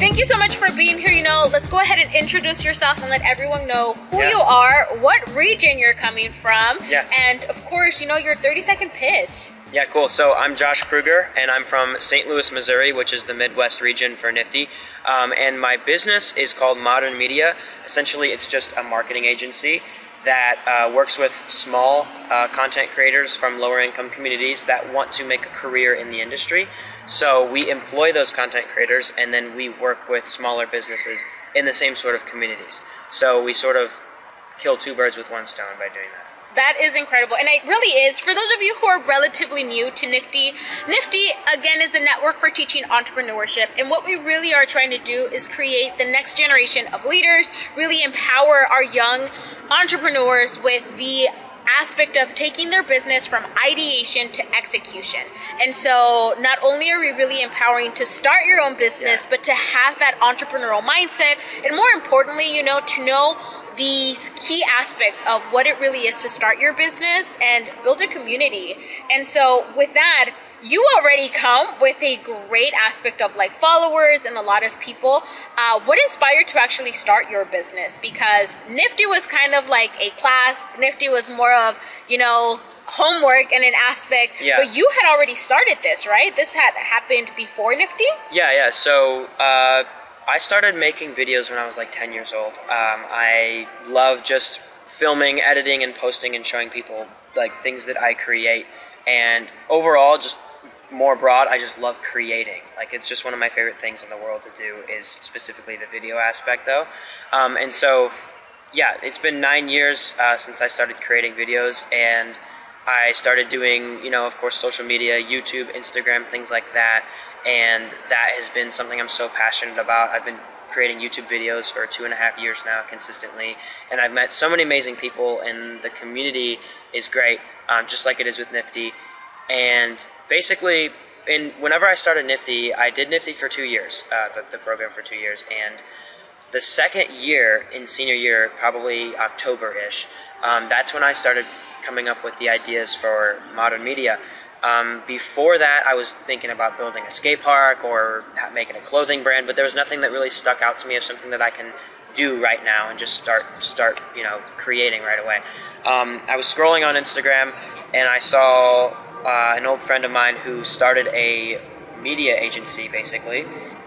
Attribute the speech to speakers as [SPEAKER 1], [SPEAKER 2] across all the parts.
[SPEAKER 1] thank you so much for being here. Let's go ahead and introduce yourself and let everyone know who you are, what region you're coming from, and of course, your 30-second pitch.
[SPEAKER 2] Yeah, cool. So I'm Josh Kreuger, and I'm from St. Louis, Missouri, which is the Midwest region for NFTE. And my business is called Modern Media. Essentially, it's just a marketing agency that works with small content creators from lower income communities that want to make a career in the industry. So we employ those content creators, and then we work with smaller businesses in the same sort of communities. So we sort of kill two birds with one stone by doing that.
[SPEAKER 1] That is incredible, and it really is. For those of you who are relatively new to NFTE, NFTE, again, is a network for teaching entrepreneurship, and what we really are trying to do is create the next generation of leaders, really empower our young entrepreneurs with the aspect of taking their business from ideation to execution. And so not only are we really empowering to start your own business, but to have that entrepreneurial mindset, and more importantly, to know these key aspects of what it really is to start your business and build a community. And so with that, you already come with a great aspect of followers and a lot of people. What inspired you to actually start your business? Because NFTE was kind of like a class. NFTE was more of, homework and an aspect, but you had already started this, right? This had happened before NFTE?
[SPEAKER 2] Yeah. So I started making videos when I was 10 years old. I love just filming, editing, and posting and showing people things that I create. And overall, just more broad, I just love creating. It's just one of my favorite things in the world to do, is specifically the video aspect though. And so, yeah, it's been 9 years since I started creating videos, and I started doing, of course, social media, YouTube, Instagram, things like that. And that has been something I'm so passionate about. I've been creating YouTube videos for 2.5 years now consistently, and I've met so many amazing people, and the community is great, just like it is with NFTE. And basically, whenever I started NFTE, I did NFTE for 2 years, the program for 2 years, and the second year, in senior year, probably October-ish, that's when I started coming up with the ideas for Modern Media. Before that, I was thinking about building a skate park or making a clothing brand, but there was nothing that really stuck out to me of something that I can do right now and just start creating right away. I was scrolling on Instagram, and I saw an old friend of mine who started a media agency, basically,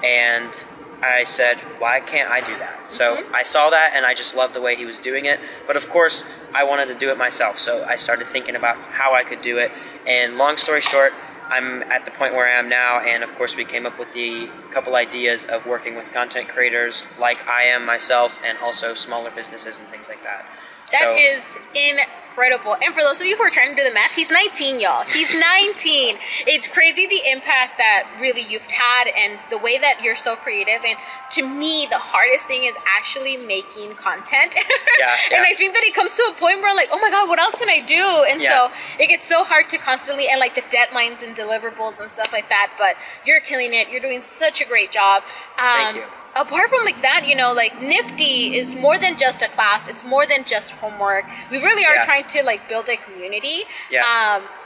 [SPEAKER 2] and I said, why can't I do that? So I saw that, and I just loved the way he was doing it. But of course, I wanted to do it myself. So I started thinking about how I could do it. And long story short, I'm at the point where I am now. And of course, we came up with the couple ideas of working with content creators like I am myself, and also smaller businesses and things like that.
[SPEAKER 1] That is incredible. And for those of you who are trying to do the math, he's 19, y'all. He's 19. It's crazy the impact that really you've had and the way that you're so creative. And to me, the hardest thing is actually making content. And I think that it comes to a point where oh my God, what else can I do? And so it gets so hard to constantly, and the deadlines and deliverables and stuff like that. But you're killing it. You're doing such a great job.
[SPEAKER 2] Thank you.
[SPEAKER 1] Apart from that, NFTE is more than just a class. It's more than just homework. We really are trying to build a community.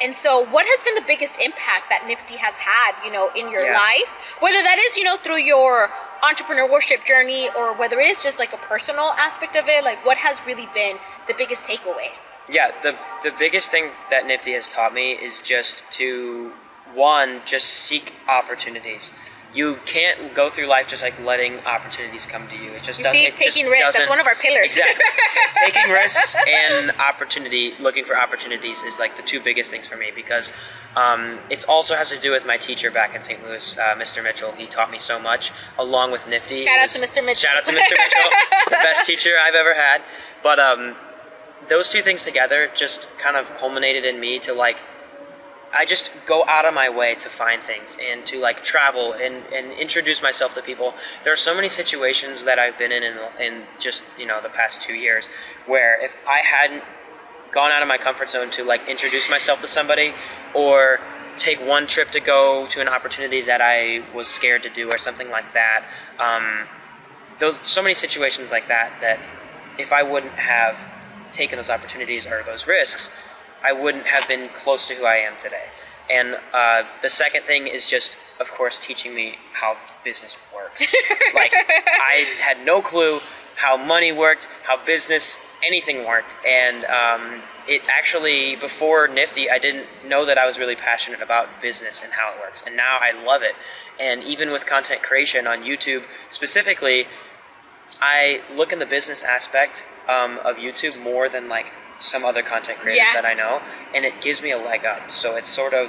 [SPEAKER 1] And so what has been the biggest impact that NFTE has had, in your life? Whether that is, through your entrepreneurship journey, or whether it is just a personal aspect of it, what has really been the biggest takeaway? Yeah,
[SPEAKER 2] the biggest thing that NFTE has taught me is just to, just seek opportunities. You can't go through life just letting opportunities come to you. It just
[SPEAKER 1] taking risks. That's one of our pillars.
[SPEAKER 2] Exactly. Taking risks and looking for opportunities is the two biggest things for me, because it also has to do with my teacher back in St. Louis, Mr. Mitchell. He taught me so much, along with NFTE.
[SPEAKER 1] Shout out to Mr. Mitchell.
[SPEAKER 2] Shout out to Mr. Mitchell, the best teacher I've ever had. But those two things together just kind of culminated in me to I just go out of my way to find things and to travel and introduce myself to people. There are so many situations that I've been in just the past 2 years, where if I hadn't gone out of my comfort zone to introduce myself to somebody, or take one trip to go to an opportunity that I was scared to do, or something like that, so many situations like that if I wouldn't have taken those opportunities or those risks, I wouldn't have been close to who I am today. And the second thing is just, of course, teaching me how business works. Like, I had no clue how money worked, how business, anything worked. And it actually, before Nifty, I didn't know that I was really passionate about business and how it works. And now I love it. And even with content creation on YouTube specifically, I look in the business aspect of YouTube more than like some other content creators that I know, and it gives me a leg up. So it's sort of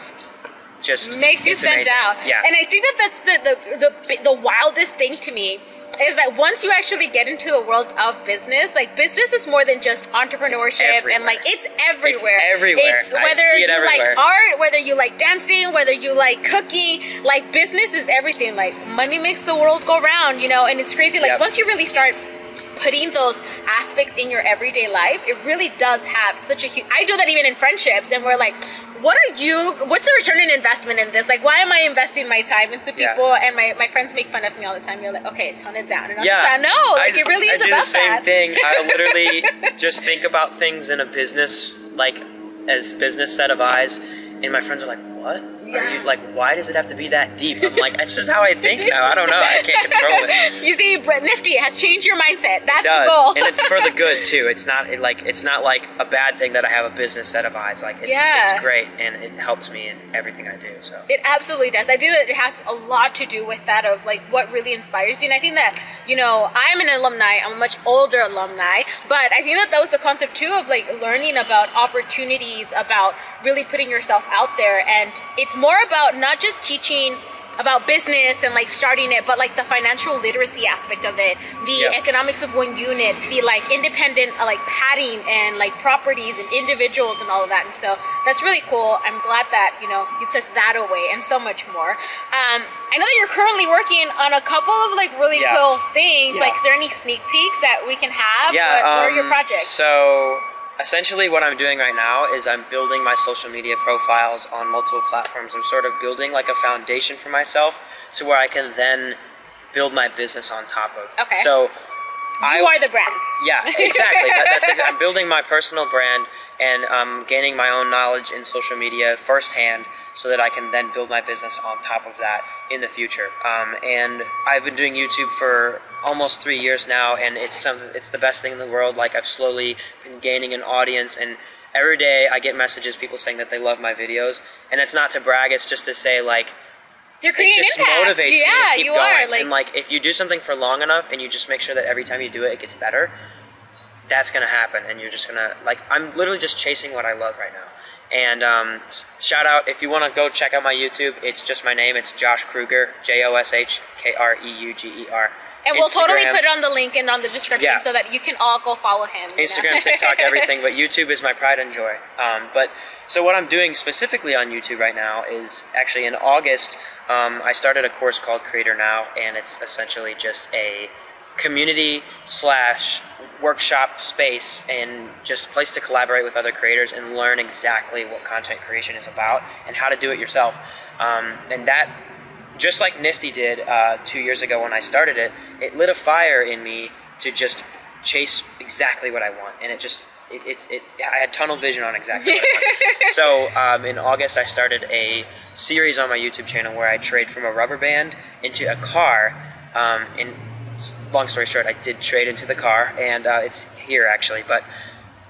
[SPEAKER 2] just
[SPEAKER 1] makes you stand out.
[SPEAKER 2] Yeah.
[SPEAKER 1] And I think that's the wildest thing to me is that once you actually get into the world of business, like business is more than just entrepreneurship, and like it's everywhere.
[SPEAKER 2] It's everywhere.
[SPEAKER 1] It's whether you like art, whether you like dancing, whether you like cooking, like business is everything. Like money makes the world go round, you know, and it's crazy. Like once you really start putting those aspects in your everyday life, it really does have such a huge, I do that even in friendships, and we're like, what's the return on investment in this? Like, why am I investing my time into people? And my friends make fun of me all the time. You're like, okay, tone it down. And I'm just like, no, like it really is about that.
[SPEAKER 2] I do the same thing. I literally just think about things in a business, like as business set of eyes, and my friends are like, what? Are you, like, why does it have to be that deep? I'm like, that's just how I think now. I don't know. I can't control it.
[SPEAKER 1] You see, Nifty has changed your mindset. That's the goal.
[SPEAKER 2] And it's for the good too. It's not like a bad thing that I have a business set of eyes. Like it's great, and it helps me in everything I do. So
[SPEAKER 1] it absolutely does. I think that it has a lot to do with that of like what really inspires you. And I think that, you know, I'm an alumni. I'm a much older alumni, but I think that was the concept too of like learning about opportunities, about really putting yourself out there. And it's more about not just teaching about business and like starting it, but like the financial literacy aspect of it, the economics of one unit, the like independent like padding and like properties and individuals and all of that. And so that's really cool. I'm glad that, you know, you took that away and so much more. I know that you're currently working on a couple of like really cool things. Like, is there any sneak peeks that we can have? What are your projects?
[SPEAKER 2] So essentially what I'm doing right now is I'm building my social media profiles on multiple platforms. I'm sort of building like a foundation for myself to where I can then build my business on top of.
[SPEAKER 1] Okay.
[SPEAKER 2] So
[SPEAKER 1] you are the brand.
[SPEAKER 2] Yeah, exactly. I'm building my personal brand, and I'm gaining my own knowledge in social media firsthand so that I can then build my business on top of that in the future. And I've been doing YouTube for almost 3 years now, and it's the best thing in the world. Like, I've slowly been gaining an audience, and every day I get messages, people saying that they love my videos, and it's not to brag, it's just to say, like,
[SPEAKER 1] you're creating
[SPEAKER 2] it just
[SPEAKER 1] impact.
[SPEAKER 2] motivates me to keep going.
[SPEAKER 1] Are, like,
[SPEAKER 2] and like, if you do something for long enough and you just make sure that every time you do it, it gets better, that's gonna happen, and you're just gonna, like, I'm literally just chasing what I love right now. And shout out, if you want to go check out my YouTube, it's just my name. It's Josh Kreuger, JoshKreuger.
[SPEAKER 1] And we'll totally put it on the link and on the description so that you can all go follow him.
[SPEAKER 2] Instagram, TikTok, everything, but YouTube is my pride and joy. So what I'm doing specifically on YouTube right now is actually in August, I started a course called Creator Now, and it's essentially just a community / workshop space and just place to collaborate with other creators and learn exactly what content creation is about and how to do it yourself. And that, just like Nifty did 2 years ago when I started it, it lit a fire in me to just chase exactly what I want. And it just, I had tunnel vision on exactly what I want. So in August I started a series on my YouTube channel where I trade from a rubber band into a car. Long story short, I did trade into the car, and it's here actually, but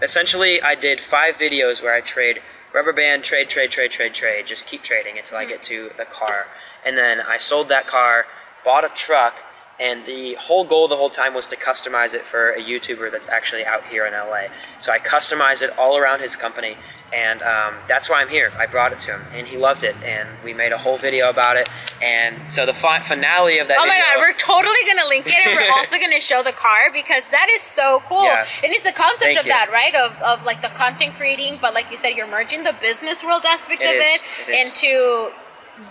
[SPEAKER 2] essentially I did 5 videos where I trade rubber band, trade, just keep trading until I get to the car. And then I sold that car, bought a truck, and the whole goal the whole time was to customize it for a YouTuber that's actually out here in LA. So I customized it all around his company, and that's why I'm here. I brought it to him, and he loved it, and we made a whole video about it. And so the finale of that video...
[SPEAKER 1] Oh my god, we're totally going to link it, and we're also going to show the car, because that is so cool. Yeah. And it's the concept of that, right? Of like the content creating, but like you said, you're merging the business world aspect of it into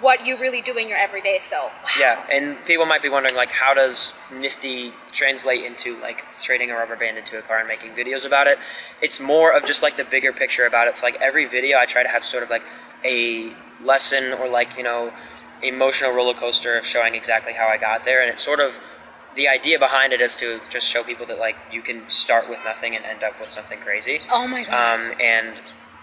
[SPEAKER 1] what you really do in your everyday. So wow.
[SPEAKER 2] Yeah, and people might be wondering, like, how does Nifty translate into like trading a rubber band into a car and making videos about it? It's more of just like the bigger picture about it. So like every video I try to have sort of like a lesson or like, you know, emotional roller coaster of showing exactly how I got there. And it's sort of, the idea behind it is to just show people that like you can start with nothing and end up with something crazy.
[SPEAKER 1] Oh my gosh.
[SPEAKER 2] And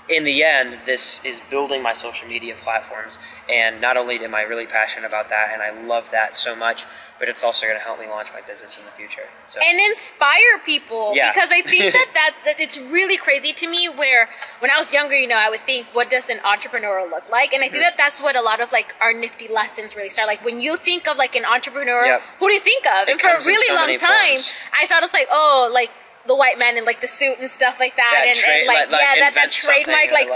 [SPEAKER 2] in the end, this is building my social media platforms, and not only am I really passionate about that, and I love that so much, but it's also going to help me launch my business in the future. So.
[SPEAKER 1] And inspire people,
[SPEAKER 2] Yeah.
[SPEAKER 1] because I think that it's really crazy to me where when I was younger, you know, I would think, what does an entrepreneur look like? And I think that that's what a lot of like our nifty lessons really start. Like when you think of like an entrepreneur,
[SPEAKER 2] Yep.
[SPEAKER 1] who do you think of? And for a really
[SPEAKER 2] so
[SPEAKER 1] long
[SPEAKER 2] many
[SPEAKER 1] time,
[SPEAKER 2] forms.
[SPEAKER 1] I thought it's like, oh, like the white man in like the suit and stuff like that, and like yeah, that trademark like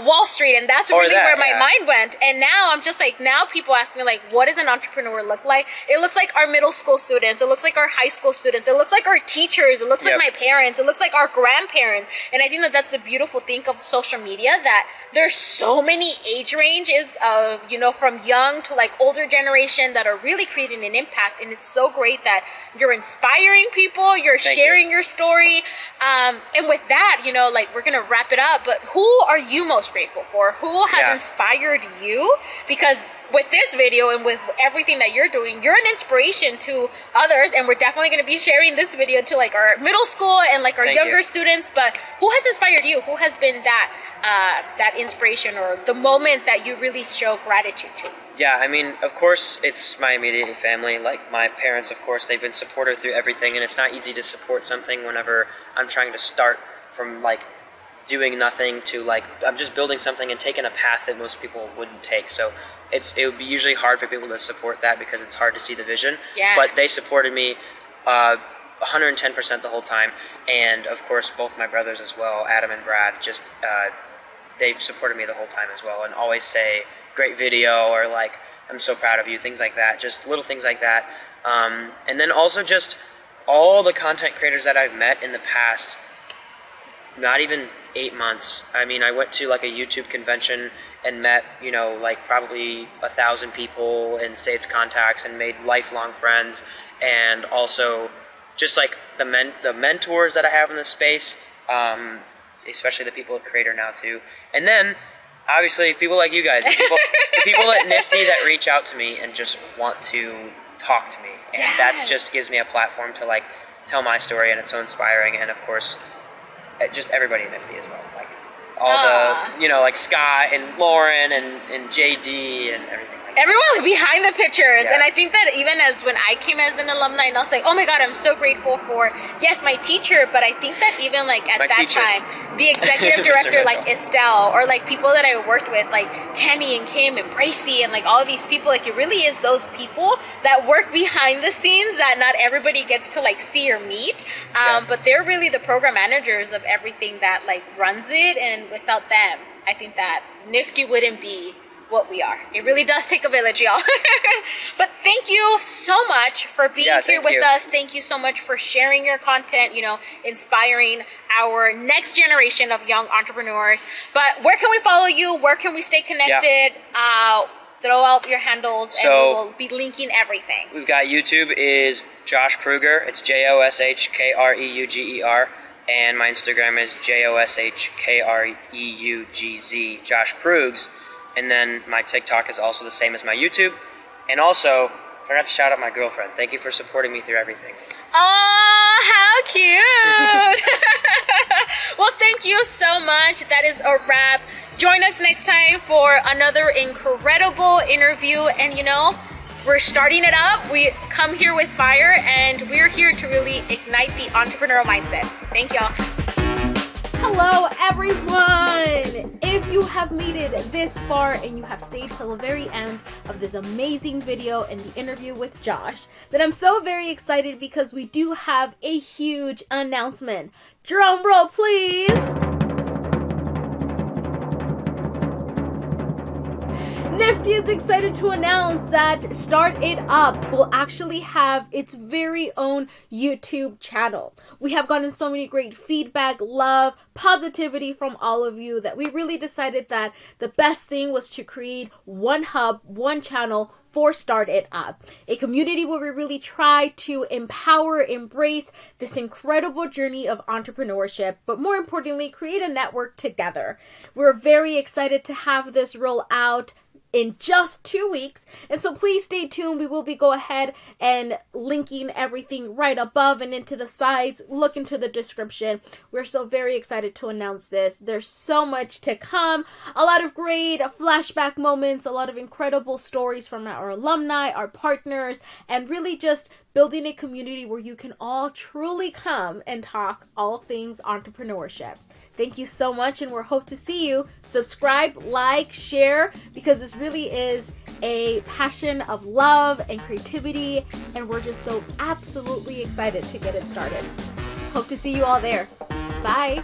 [SPEAKER 1] Wall Street, and that's really where my mind went. And now I'm just like, now people ask me like, what does an entrepreneur look like? It looks like our middle school students, it looks like our high school students, it looks like our teachers, it looks like my parents, it looks like our grandparents. And I think that that's the beautiful thing of social media, that there's so many age ranges of, you know, from young to like older generation that are really creating an impact. And it's so great that you're inspiring people, you're sharing your story, and with that, you know, like we're gonna wrap it up, but who are you most grateful for? Who has inspired you? Because with this video and with everything that you're doing, you're an inspiration to others, and we're definitely going to be sharing this video to like our middle school and like our younger students. But who has inspired you? Who has been that inspiration, or the moment that you really show gratitude to?
[SPEAKER 2] Yeah, I mean, of course, it's my immediate family. Like my parents, of course, they've been supportive through everything, and it's not easy to support something whenever I'm trying to start from like doing nothing to like I'm just building something and taking a path that most people wouldn't take. So it would be usually hard for people to support that because it's hard to see the vision.
[SPEAKER 1] Yeah.
[SPEAKER 2] But they supported me 110% the whole time, and of course both my brothers as well, Adam and Brad, just they've supported me the whole time as well, and always say great video, or like I'm so proud of you, things like that, just little things like that. And then also just all the content creators that I've met in the past, not even 8 months. I mean, I went to like a YouTube convention and met, you know, like probably 1,000 people and saved contacts and made lifelong friends. And also just like the mentors that I have in this space, especially the people at Creator now too. And then obviously people like you guys, the people at Nifty that reach out to me and just want to talk to me. And that just gives me a platform to like tell my story, and it's so inspiring. And of course, just everybody at Nifty as well, like all the, you know, like Scott and Lauren and JD and everything.
[SPEAKER 1] Everyone behind the pictures. And I think that even as when I came as an alumni, and I was like, oh my god, I'm so grateful for, yes, my teacher, but I think that even like at that time, the executive director like Estelle, or like people that I worked with like Kenny and Kim and Bracy and like all of these people, like it really is those people that work behind the scenes that not everybody gets to like see or meet, but they're really the program managers of everything that like runs it. And without them, I think that Nifty wouldn't be what we are. It really does take a village, y'all. But thank you so much for being here with us. Thank you so much for sharing your content, you know, inspiring our next generation of young entrepreneurs. But where can we follow you? Where can we stay connected? Throw out your handles, and we will be linking everything.
[SPEAKER 2] We've got YouTube is Josh Kreuger. It's JoshKreuger. And my Instagram is JoshKreugz, Josh Krugs. And then my TikTok is also the same as my YouTube. And also, I forgot to shout out my girlfriend. Thank you for supporting me through everything.
[SPEAKER 1] Oh, how cute! Well, thank you so much. That is a wrap. Join us next time for another incredible interview. And you know, we're starting it up. We come here with fire, and we're here to really ignite the entrepreneurial mindset. Thank y'all. Hello everyone! If you have made it this far and you have stayed till the very end of this amazing video and the interview with Josh, then I'm so very excited because we do have a huge announcement. Drum roll please! Nifty is excited to announce that Start It Up will actually have its very own YouTube channel. We have gotten so many great feedback, love, positivity from all of you that we really decided that the best thing was to create one hub, one channel for Start It Up. A community where we really try to empower, embrace this incredible journey of entrepreneurship, but more importantly, create a network together. We're very excited to have this roll out. in just 2 weeks. And so please stay tuned. We will be go ahead and linking everything right above and into the sides. Look into the description. We're so very excited to announce this. There's so much to come. A lot of great flashback moments, a lot of incredible stories from our alumni, our partners, and really just building a community where you can all truly come and talk all things entrepreneurship. Thank you so much, and we hope to see you. Subscribe, like, share, because this really is a passion of love and creativity, and we're just so absolutely excited to get it started. Hope to see you all there. Bye.